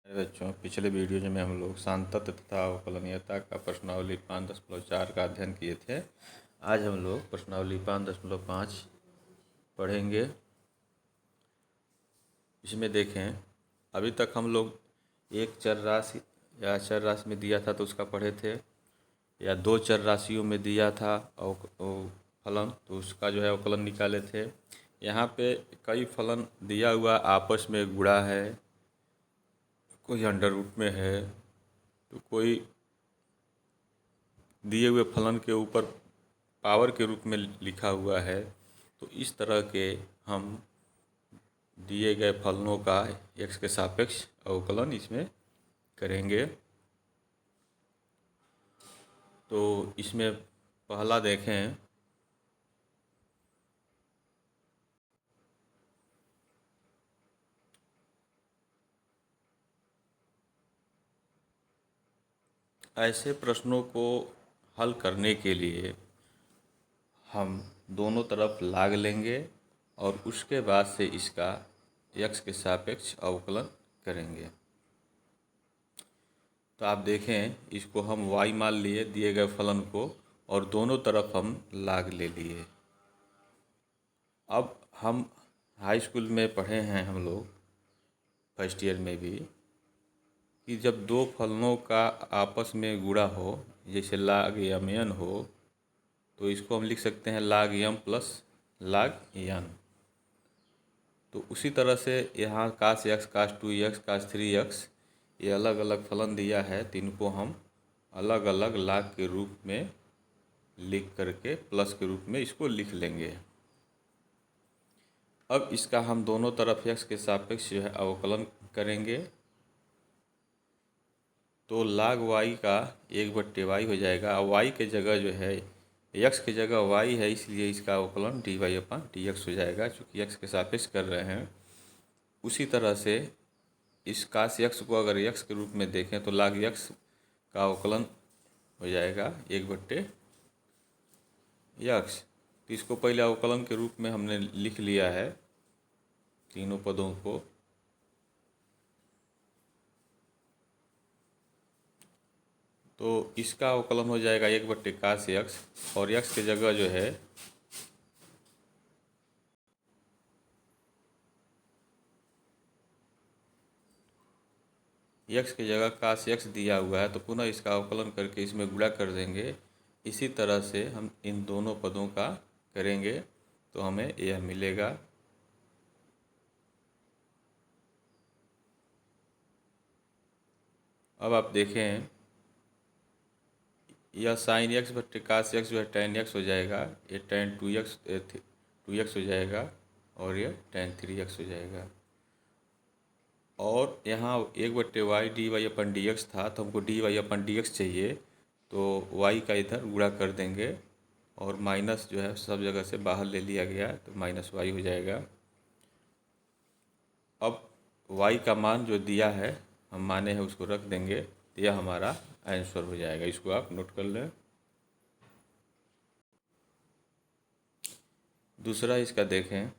बच्चों, पिछले वीडियो में हम लोग सांतत्य तथा अवकलनीयता का प्रश्नावली 5.4 का अध्ययन किए थे। आज हम लोग प्रश्नावली 5.5 पढ़ेंगे। इसमें देखें, अभी तक हम लोग एक चर राशि या चर राशि में दिया था तो उसका पढ़े थे, या दो चर राशियों में दिया था फलन तो उसका जो है अवकलन निकाले थे। यहाँ पे कई फलन दिया हुआ आपस में गुणा है, कोई अंडर रूट में है, तो कोई दिए हुए फलन के ऊपर पावर के रूप में लिखा हुआ है। तो इस तरह के हम दिए गए फलनों का x के सापेक्ष अवकलन इसमें करेंगे। तो इसमें पहला देखें, ऐसे प्रश्नों को हल करने के लिए हम दोनों तरफ लाग लेंगे और उसके बाद से इसका x के सापेक्ष अवकलन करेंगे। तो आप देखें, इसको हम y मान लिए दिए गए फलन को और दोनों तरफ हम लाग ले लिए। अब हम हाई स्कूल में पढ़े हैं हम लोग फर्स्ट ईयर में भी कि जब दो फलनों का आपस में गुणा हो, जैसे लाग यम एन हो, तो इसको हम लिख सकते हैं लाग यम प्लस लाग एन। तो उसी तरह से यहाँ कास एक्स, कास 2x, कास 3x ये अलग अलग फलन दिया है, तो इनको हम अलग अलग लाग के रूप में लिख करके प्लस के रूप में इसको लिख लेंगे। अब इसका हम दोनों तरफ x के सापेक्ष जो है अवकलन करेंगे। तो लाग y का 1/y हो जाएगा। y के जगह जो है x की जगह y है, इसलिए इसका अवकलन dy/dx हो जाएगा, चूँकि x के सापेक्ष कर रहे हैं। उसी तरह से इस कास x को अगर x के रूप में देखें तो लाग x का अवकलन हो जाएगा 1/x। तो इसको पहले अवकलन के रूप में हमने लिख लिया है तीनों पदों को। तो इसका अवकलन हो जाएगा 1/cos x, और x की जगह जो है x की जगह cos x दिया हुआ है, तो पुनः इसका अवकलन करके इसमें गुणा कर देंगे। इसी तरह से हम इन दोनों पदों का करेंगे तो हमें यह मिलेगा। अब आप देखें, यह साइन x/cos x जो है tan x हो जाएगा, ये tan 2x हो जाएगा और यह tan 3x हो जाएगा। और यहाँ 1/y dy/dx था, तो हमको dy/dx चाहिए, तो y का इधर गुणा कर देंगे और माइनस जो है सब जगह से बाहर ले लिया गया, तो -y हो जाएगा। अब y का मान जो दिया है हम माने हैं उसको रख देंगे, तो यह हमारा आंसर हो जाएगा। इसको आप नोट कर लें। दूसरा इसका देखें,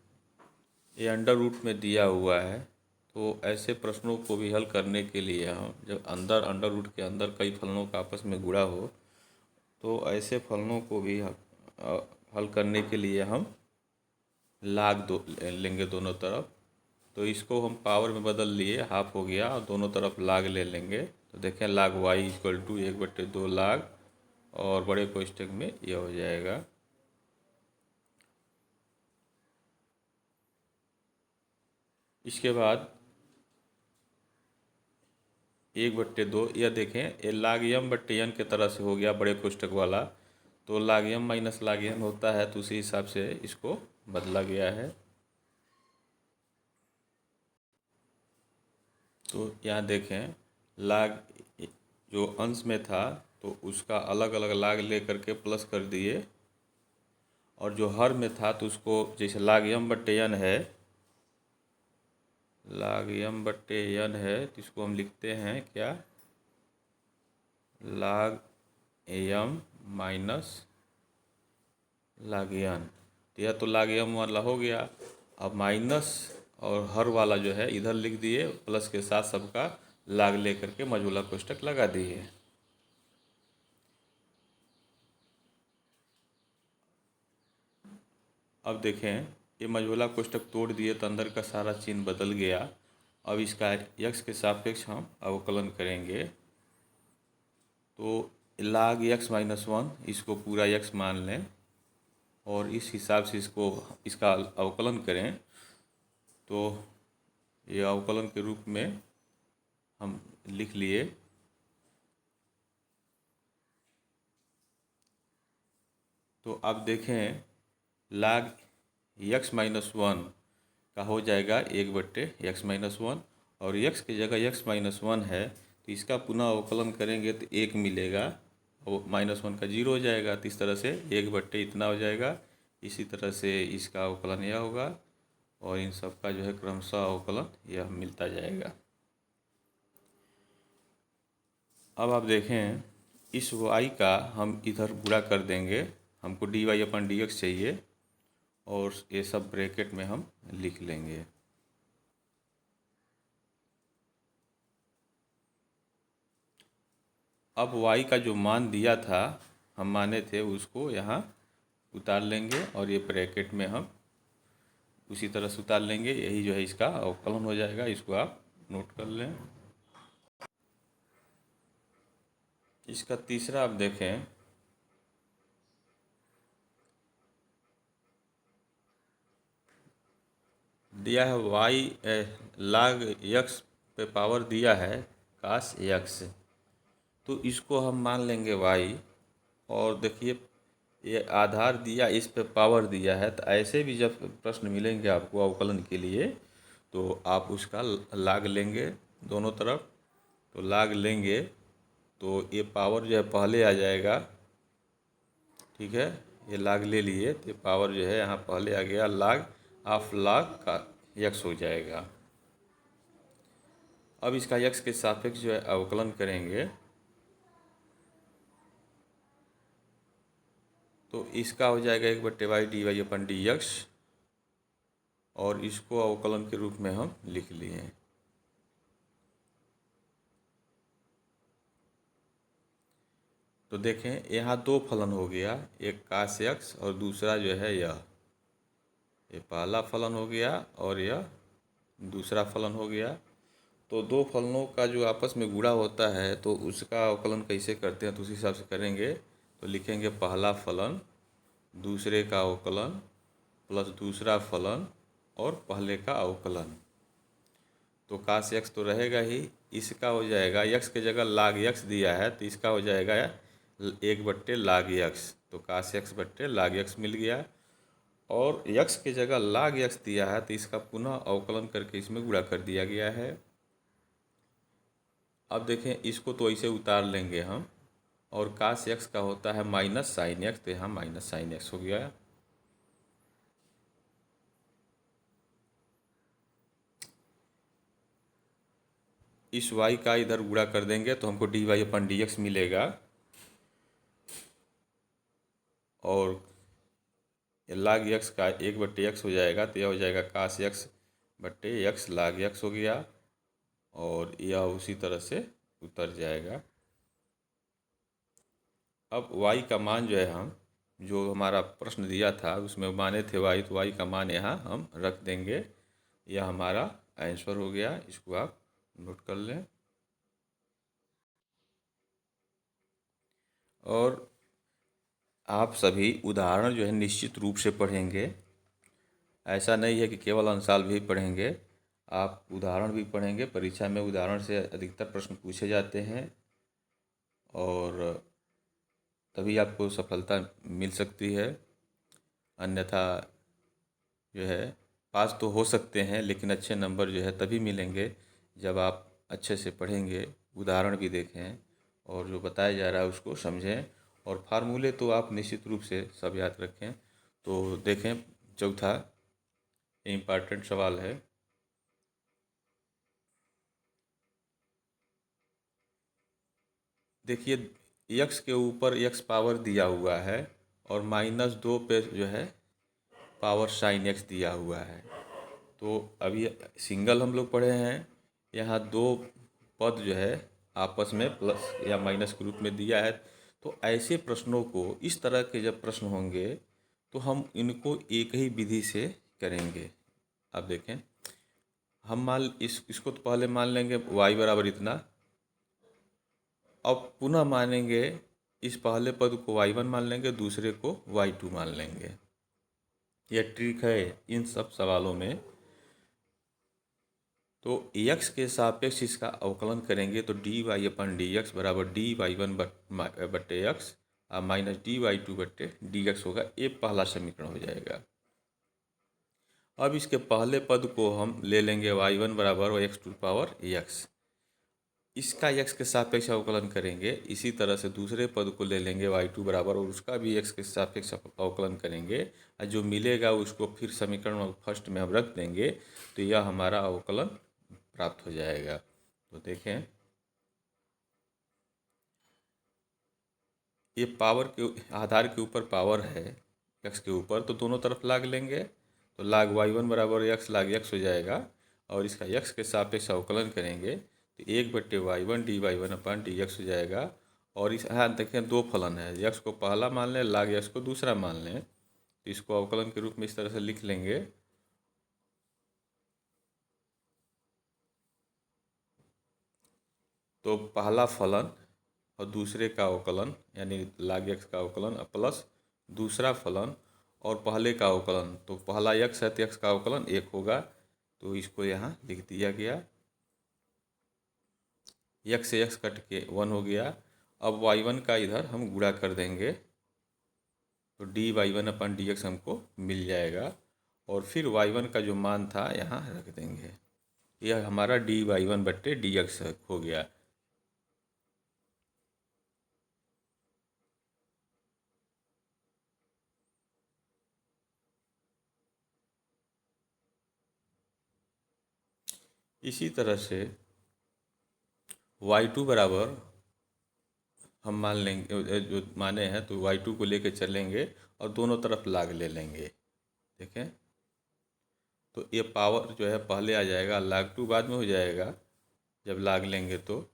ये अंडर रूट में दिया हुआ है, तो ऐसे प्रश्नों को भी हल करने के लिए हम जब अंडर रूट के अंदर कई फलनों का आपस में गुणा हो, तो ऐसे फलनों को भी हल करने के लिए हम लाग लेंगे दोनों तरफ। तो इसको हम पावर में बदल लिए, हाफ हो गया, और दोनों तरफ लाग ले लेंगे। तो देखें लाग y = 1/2 लाग, और बड़े कोष्ठक में यह हो जाएगा। इसके बाद 1/2, यह देखें ये लाग m/n के तरह से हो गया बड़े कोष्ठक वाला, तो लाग m माइनस लाग n होता है, तो उसी हिसाब से इसको बदला गया है। तो यहाँ देखें, लाग जो अंश में था तो उसका अलग अलग लाग ले करके प्लस कर दिए, और जो हर में था तो उसको जैसे लाग m/n है, लाग m/n है, तो इसको हम लिखते हैं क्या, लाग m माइनस लाग n। तो यह तो लाग m वाला हो गया। अब माइनस और हर वाला जो है इधर लिख दिए, प्लस के साथ सबका लाग लेकर के मझोला कोष्ठक लगा दिए। अब देखें, ये मझोला कोष्ठक तोड़ दिए तो अंदर का सारा चिन्ह बदल गया। अब इसका यक्स के सापेक्ष हम अवकलन करेंगे। तो लाग यक्स माइनस वन, इसको पूरा यक्स मान लें और इस हिसाब से इसका अवकलन करें। तो ये अवकलन के रूप में हम लिख लिए। तो अब देखें, लाग यक्स माइनस वन का हो जाएगा 1/x-1, और यक्स की जगह x-1 है तो इसका पुनः अवकलन करेंगे तो 1 मिलेगा और -1 का 0 हो जाएगा। तो इस तरह से 1/, इतना हो जाएगा। इसी तरह से इसका अवकलन यह होगा और इन सब का जो है क्रमशः अवकलन यह मिलता जाएगा। अब आप देखें, इस y का हम इधर गुणा कर देंगे। हमको dy/dx चाहिए और ये सब ब्रैकेट में हम लिख लेंगे। अब y का जो मान दिया था, हम माने थे, उसको यहाँ उतार लेंगे और ये ब्रैकेट में हम उसी तरह से उतार लेंगे। यही जो है इसका अवकलन हो जाएगा। इसको आप नोट कर लें। इसका तीसरा आप देखें, दिया है y लाग यक्स पे पावर दिया है कास यक्स, तो इसको हम मान लेंगे y। और देखिए, ये आधार दिया, इस पे पावर दिया है। तो ऐसे भी जब प्रश्न मिलेंगे आपको अवकलन के लिए तो आप उसका लाग लेंगे दोनों तरफ। तो लाग लेंगे तो ये पावर जो है पहले आ जाएगा। ठीक है, ये लाग ले लिए तो पावर जो है यहाँ पहले आ गया, लाग ऑफ लाग का यक्स हो जाएगा। अब इसका यक्स के सापेक्ष जो है अवकलन करेंगे तो इसका हो जाएगा 1/y/dy/dx और इसको अवकलन के रूप में हम लिख लिए। तो देखें, यहाँ दो फलन हो गया, एक कास यक्स और दूसरा जो है ये पहला फलन हो गया और यह दूसरा फलन हो गया। तो दो फलनों का जो आपस में गुणा होता है तो उसका अवकलन कैसे करते हैं तो उसी हिसाब से करेंगे। तो लिखेंगे पहला फलन, दूसरे का अवकलन प्लस दूसरा फलन और पहले का अवकलन। तो कास यक्स तो रहेगा ही, इसका हो जाएगा, यक्स की जगह लाग यक्स दिया है तो इसका हो जाएगा 1/लाग यक्स। तो कास यक्स बट्टे लाग यक्स मिल गया। और यक्स की जगह लाग यक्स दिया है तो इसका पुनः अवकलन करके इसमें गुणा कर दिया गया है। अब देखें, इसको तो ऐसे उतार लेंगे हम, और कास यक्स का होता है माइनस साइन यक्स, तो यहाँ माइनस साइन यक्स हो गया। इस y का इधर गुणा कर देंगे तो हमको dy/dx मिलेगा और लाग यक्स का 1/x हो जाएगा। तो यह हो जाएगा कास यक्स बट्टे यक्स लाग यक्स हो गया और यह उसी तरह से उतर जाएगा। अब y का मान जो है, हम जो हमारा प्रश्न दिया था उसमें माने थे y, तो y का मान यहाँ हम रख देंगे। यह हमारा आंसर हो गया। इसको आप नोट कर लें। और आप सभी उदाहरण जो है निश्चित रूप से पढ़ेंगे। ऐसा नहीं है कि केवल अंशाल भी पढ़ेंगे, आप उदाहरण भी पढ़ेंगे। परीक्षा में उदाहरण से अधिकतर प्रश्न पूछे जाते हैं और तभी आपको सफलता मिल सकती है। अन्यथा जो है पास तो हो सकते हैं लेकिन अच्छे नंबर जो है तभी मिलेंगे जब आप अच्छे से पढ़ेंगे, उदाहरण भी देखें और जो बताया जा रहा है उसको समझें। और फार्मूले तो आप निश्चित रूप से सब याद रखें। तो देखें, चौथा इम्पॉर्टेंट सवाल है। देखिए, यक्स के ऊपर यक्स पावर दिया हुआ है और -2 पे जो है पावर साइन यक्स दिया हुआ है। तो अभी सिंगल हम लोग पढ़े हैं, यहाँ दो पद जो है आपस में प्लस या माइनस के रूप में दिया है। तो ऐसे प्रश्नों को, इस तरह के जब प्रश्न होंगे तो हम इनको एक ही विधि से करेंगे। अब देखें, हम इसको तो पहले मान लेंगे y बराबर इतना। अब पुनः मानेंगे, इस पहले पद को y1 मान लेंगे, दूसरे को y2 मान लेंगे। यह ट्रिक है इन सब सवालों में। तो x के सापेक्ष इसका अवकलन करेंगे तो dy अपन डी एक्स बराबर dy1 बट्टे एक्स माइनस dy2 बट्टे dx होगा। ये पहला समीकरण हो जाएगा। अब इसके पहले पद को हम ले लेंगे y1 बराबर x टू पावर x, इसका x के सापेक्ष अवकलन करेंगे। इसी तरह से दूसरे पद को ले लेंगे y2 बराबर और उसका भी x के सापेक्ष अवकलन करेंगे, और जो मिलेगा उसको फिर समीकरण फर्स्ट में हम रख देंगे तो यह हमारा अवकलन प्राप्त हो जाएगा। तो देखें, ये पावर के आधार के ऊपर पावर है x के ऊपर, तो दोनों तरफ लाग लेंगे तो लाग y1 बराबर x लाग x हो जाएगा। और इसका x के सापेक्ष अवकलन करेंगे तो 1/y1 dy1 अपन dx हो जाएगा। और इस यहाँ देखें दो फलन है, x को पहला मान लें, लाग x को दूसरा मान लें, तो इसको अवकलन के रूप में इस तरह से लिख लेंगे। तो पहला फलन और दूसरे का अवकलन यानी लाग x का अवकलन प्लस दूसरा फलन और पहले का अवकलन, तो पहला x है तो x का अवकलन 1 होगा, तो इसको यहाँ लिख दिया गया। x से x कट के 1 हो गया। अब y1 का इधर हम गुणा कर देंगे तो dy1 अपन dx हमको मिल जाएगा। और फिर y1 का जो मान था यहाँ रख देंगे, यह हमारा dy1 बट्टे dx हो गया। इसी तरह से y2 बराबर हम मान लेंगे, जो माने हैं तो y2 को लेके चलेंगे और दोनों तरफ लाग ले लेंगे। देखें, तो ये पावर जो है पहले आ जाएगा, लाग 2 बाद में हो जाएगा जब लाग लेंगे तो।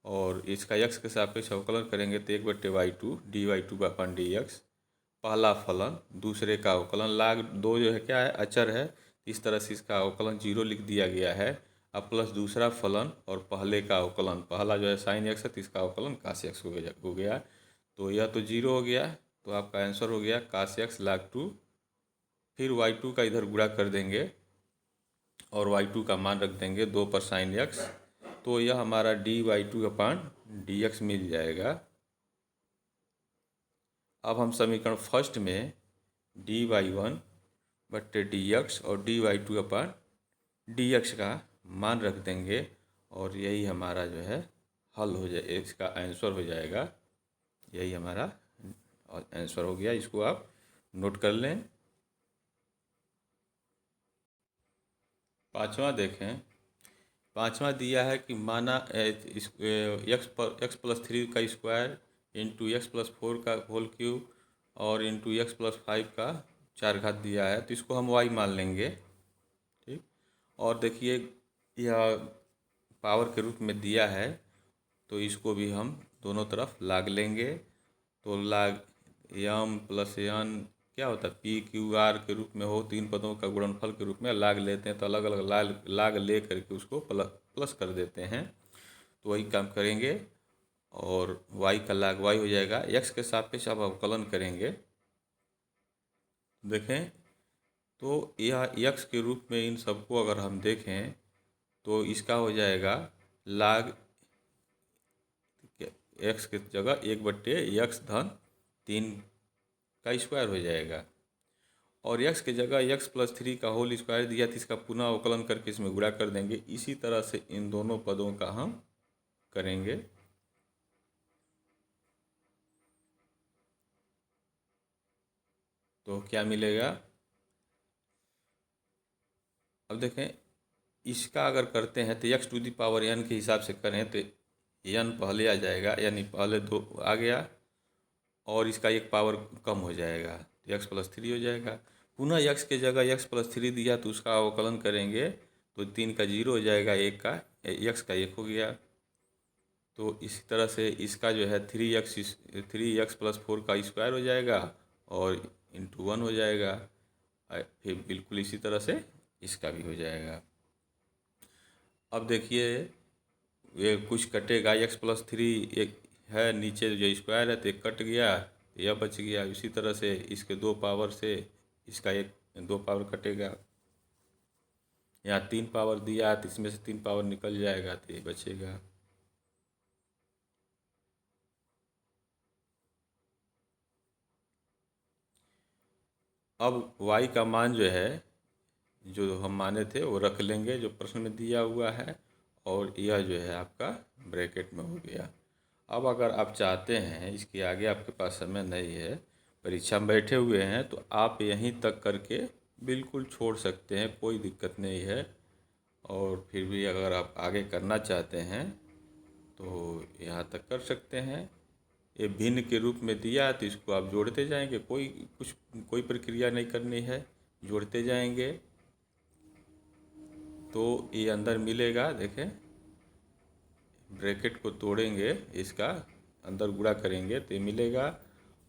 और इसका x के सापेक्ष अवकलन करेंगे तो 1/y2 dy2 अपन dx, पहला फलन दूसरे का अवकलन, लाग 2 जो है क्या है अचर है, इस तरह से इसका अवकलन 0 लिख दिया गया है। अब प्लस दूसरा फलन और पहले का अवकलन, पहला जो है साइन x है तो इसका अवकलन कास x हो गया। तो यह तो 0 हो गया, तो आपका आंसर हो गया कास x लाग 2। फिर y2 का इधर गुणा कर देंगे और y2 का मान रख देंगे 2 पर साइन x, तो यह हमारा dy2 अपान dx मिल जाएगा। अब हम समीकरण फर्स्ट में dy1 बट्टे dx और dy2 अपान dx का मान रख देंगे और यही हमारा जो है हल हो जाए, इसका आंसर हो जाएगा। यही हमारा आंसर हो गया, इसको आप नोट कर लें। पाँचवा देखें, पाँचवा दिया है कि माना x+3 का स्क्वायर इंटू x+4 का होल क्यूब और इंटू x+5 का 4 घात दिया है, तो इसको हम y मान लेंगे। ठीक, और देखिए यह पावर के रूप में दिया है तो इसको भी हम दोनों तरफ लाग लेंगे। तो लाग यम प्लस यन क्या होता है पी क्यू आर के रूप में हो, तीन पदों का गुणनफल के रूप में लाग लेते हैं, तो अलग अलग लाग ले करके उसको प्लस कर देते हैं। तो वही काम करेंगे और y का लाग y हो जाएगा। x के सापेक्ष अब अवकलन करेंगे। देखें, तो यह x के रूप में इन सबको अगर हम देखें तो इसका हो जाएगा लाग x की जगह 1/x धन 3 का स्क्वायर हो जाएगा। और x की जगह x+3 का होल स्क्वायर दिया तो इसका पुनः अवकलन करके इसमें गुणा कर देंगे। इसी तरह से इन दोनों पदों का हम करेंगे। तो क्या मिलेगा, अब देखें इसका अगर करते हैं तो x to the power n के हिसाब से करें तो n पहले आ जाएगा, यानी पहले 2 आ गया और इसका एक पावर कम हो जाएगा तो x+3 हो जाएगा। पुनः x के जगह x+3 दिया तो उसका अवकलन करेंगे तो 3 का 0 हो जाएगा, 1 का x का 1 हो गया। तो इसी तरह से इसका जो है 3x प्लस 4 का स्क्वायर हो जाएगा और इंटू 1 हो जाएगा। फिर बिल्कुल इसी तरह से इसका भी हो जाएगा। अब देखिए ये कुछ कटेगा, x+3 एक है नीचे जो स्क्वायर है तो एक कट गया, यह बच गया। इसी तरह से इसके 2 पावर से इसका एक 2 पावर कटेगा। यहाँ 3 पावर दिया तो इसमें से 3 पावर निकल जाएगा तो ये बचेगा। अब y का मान जो है जो हम माने थे वो रख लेंगे जो प्रश्न में दिया हुआ है, और यह जो है आपका ब्रैकेट में हो गया। अब अगर आप चाहते हैं, इसके आगे आपके पास समय नहीं है, परीक्षा में बैठे हुए हैं, तो आप यहीं तक करके बिल्कुल छोड़ सकते हैं, कोई दिक्कत नहीं है। और फिर भी अगर आप आगे करना चाहते हैं तो यहाँ तक कर सकते हैं। ये भिन्न के रूप में दिया है तो इसको आप जोड़ते जाएंगे, कोई प्रक्रिया नहीं करनी है, जोड़ते जाएंगे तो ये अंदर मिलेगा। देखें, ब्रैकेट को तोड़ेंगे, इसका अंदर गुणा करेंगे तो ये मिलेगा,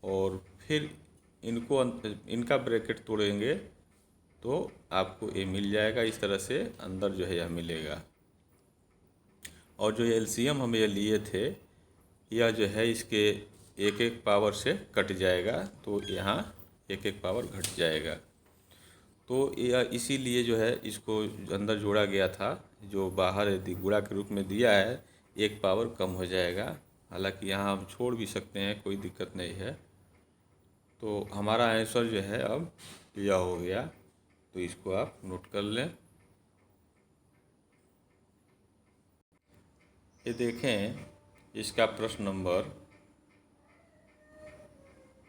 और फिर इनका ब्रैकेट तोड़ेंगे तो आपको ये मिल जाएगा। इस तरह से अंदर जो है यह मिलेगा। और जो एलसीएम हम ये लिए थे, यह जो है इसके एक एक पावर से कट जाएगा, तो यहाँ एक एक पावर घट जाएगा। तो यह इसीलिए जो है इसको अंदर जोड़ा गया था, जो बाहर यदि गुणा के रूप में दिया है एक पावर कम हो जाएगा। हालांकि यहाँ हम छोड़ भी सकते हैं, कोई दिक्कत नहीं है। तो हमारा आंसर जो है अब यह हो गया, तो इसको आप नोट कर लें। ये देखें, इसका प्रश्न नंबर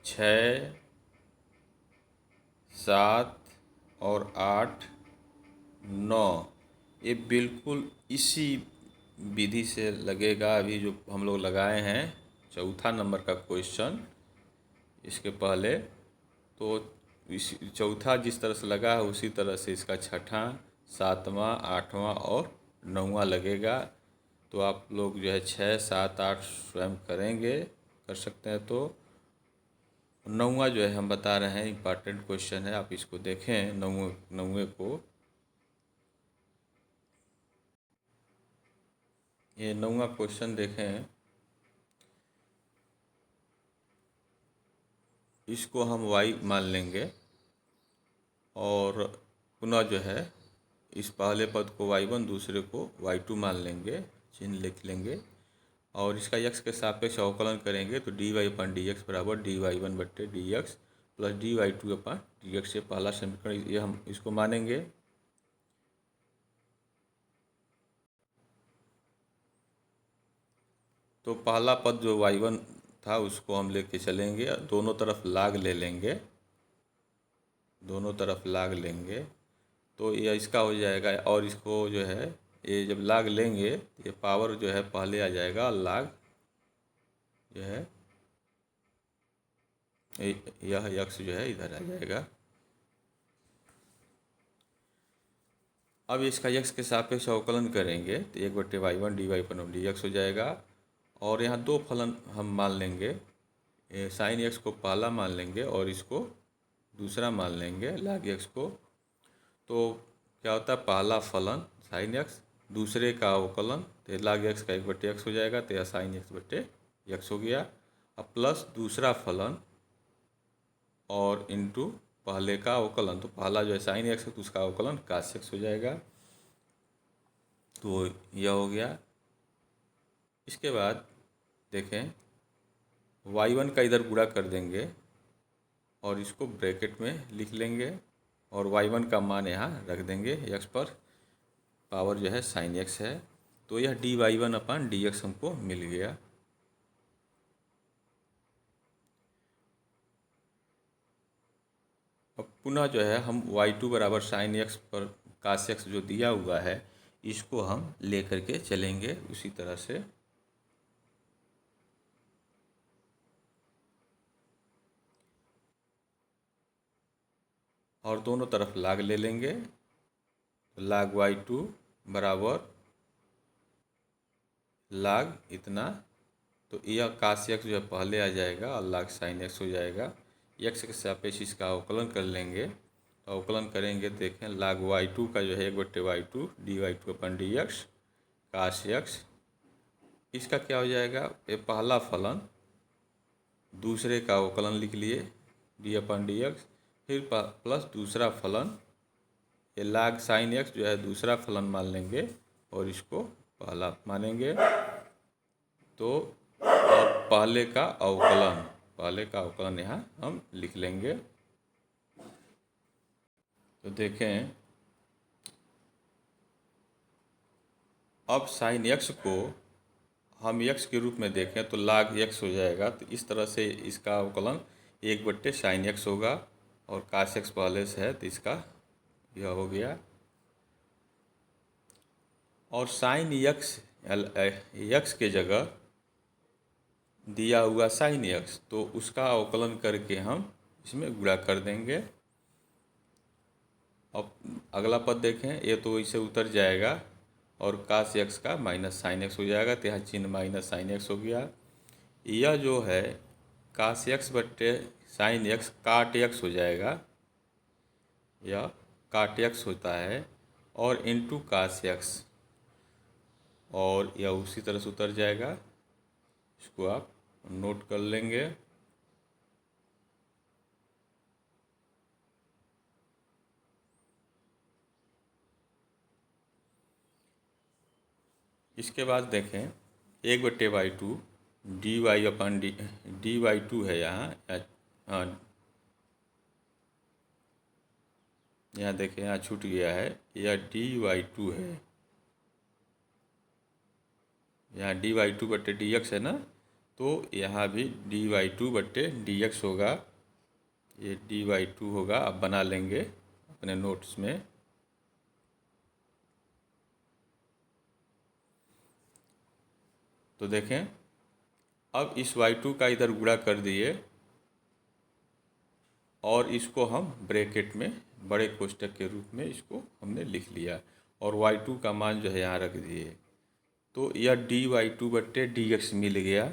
6, 7 और 8, 9 ये बिल्कुल इसी विधि से लगेगा। अभी जो हम लोग लगाए हैं चौथा नंबर का क्वेश्चन, इसके पहले तो इस चौथा जिस तरह से लगा है उसी तरह से इसका छठा, सातवां, आठवां और नौवां लगेगा। तो आप लोग जो है 6, 7, 8 स्वयं करेंगे, कर सकते हैं। तो नौवां जो है हम बता रहे हैं, इम्पॉर्टेंट क्वेश्चन है, आप इसको देखें नौवें को। ये नौवां क्वेश्चन देखें, इसको हम y मान लेंगे और पुनः जो है इस पहले पद को y1, दूसरे को y2 मान लेंगे, चिन्ह लिख लेंगे, और इसका x के सापेक्ष अवकलन करेंगे तो dy/dx बराबर dy1/dx प्लस dy2/dx। ये पहला समीकरण, ये हम इसको मानेंगे। तो पहला पद जो y1 था उसको हम लेके चलेंगे, दोनों तरफ लाग ले लेंगे, दोनों तरफ लाग लेंगे तो ये इसका हो जाएगा। और इसको जो है ये जब लाग लेंगे तो ये पावर जो है पहले आ जाएगा, लाग जो है यह x जो है इधर आ जाएगा। अब इसका x के सापेक्ष अवकलन करेंगे तो 1/y1 dy/dx हो जाएगा। और यहाँ दो फलन हम मान लेंगे, साइन x को पहला मान लेंगे और इसको दूसरा मान लेंगे लाग x को। तो क्या होता है, पहला फलन साइन x, दूसरे का अवकलन तो लाग x का 1/x हो जाएगा, तो यह साइन x/x हो गया। अब प्लस दूसरा फलन और इनटू पहले का अवकलन, तो पहला जो है साइन x है तो उसका अवकलन cos x हो जाएगा। तो यह हो गया। इसके बाद देखें y1 का इधर गुणा कर देंगे और इसको ब्रैकेट में लिख लेंगे, और y1 का मान यहाँ रख देंगे, x पर पावर जो है साइन x है, तो यह dy1/dx हमको मिल गया। अब पुनः जो है हम y2 बराबर साइन x पर cos x जो दिया हुआ है इसको हम लेकर के चलेंगे उसी तरह से। और दोनों तरफ लाग ले लेंगे, लाग y2 बराबर लाग इतना, तो यह cos x जो है पहले आ जाएगा और लाग sin x हो जाएगा। x के सापेक्ष इसका अवकलन कर लेंगे, तो अवकलन करेंगे, देखें लाग y2 का जो है 1/y2 dy2 अपन dx cos x, इसका क्या हो जाएगा, ये पहला फलन दूसरे का अवकलन लिख लिए d/dx, फिर प्लस दूसरा फलन ये लाग साइन x जो है दूसरा फलन मान लेंगे और इसको पहला मानेंगे। तो अब पहले का अवकलन यहाँ हम लिख लेंगे। तो देखें अब साइन x को हम x के रूप में देखें तो लाग x हो जाएगा। तो इस तरह से इसका अवकलन 1/sin x होगा और cos x पहले से है तो इसका यह हो गया। और साइन x के जगह दिया हुआ साइन x, तो उसका अवकलन करके हम इसमें गुणा कर देंगे। अब अगला पद देखें, ये तो इसे उतर जाएगा और cos x का माइनस साइन x हो जाएगा, तो यहाँ चिन्ह माइनस साइन x हो गया। यह जो है cos x बट्टे साइन x काट x हो जाएगा, यह काट x होता है और इंटू cos x, और यह उसी तरह से उतर जाएगा। इसको आप नोट कर लेंगे। इसके बाद देखें 1/y2 dy/dy2 है यहाँ, हाँ यहाँ देखें, यहाँ छूट गया है, यह dy2 है, यहाँ dy2/dx है ना, तो यहाँ भी dy2/dx होगा, ये dy2 होगा। अब बना लेंगे अपने नोट्स में। तो देखें अब इस y2 का इधर गुणा कर दिए और इसको हम ब्रैकेट में बड़े कोष्ठक के रूप में इसको हमने लिख लिया और y2 का मान जो है यहाँ रख दिए। तो यह dy2/dx मिल गया।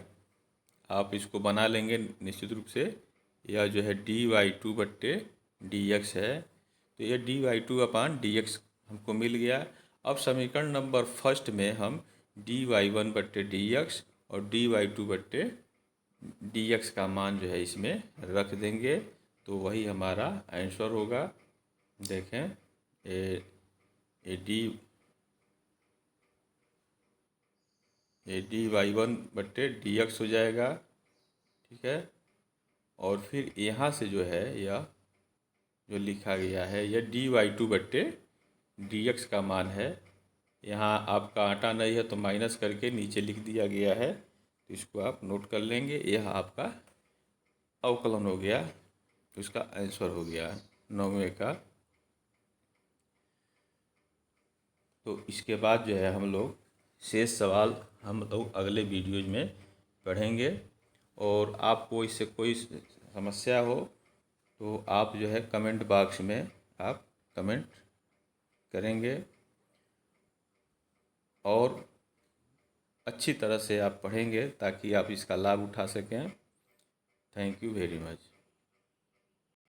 आप इसको बना लेंगे निश्चित रूप से, यह जो है dy2/dx है, तो यह dy2/dx हमको मिल गया। अब समीकरण नंबर फर्स्ट में हम dy1/dx और dy2/dx का मान जो है इसमें रख देंगे, तो वही हमारा आंसर होगा। देखें ये dy1/dx हो जाएगा, ठीक है। और फिर यहाँ से जो है यह जो लिखा गया है यह dy2/dx का मान है। यहाँ आपका आटा नहीं है तो माइनस करके नीचे लिख दिया गया है, तो इसको आप नोट कर लेंगे। यह आपका अवकलन हो गया, तो इसका आंसर हो गया 9वें का। तो इसके बाद जो है हम लोग शेष सवाल हम लोग अगले वीडियोज में पढ़ेंगे। और आपको इससे कोई समस्या हो तो आप जो है कमेंट बॉक्स में आप कमेंट करेंगे और अच्छी तरह से आप पढ़ेंगे ताकि आप इसका लाभ उठा सकें। Thank you very much.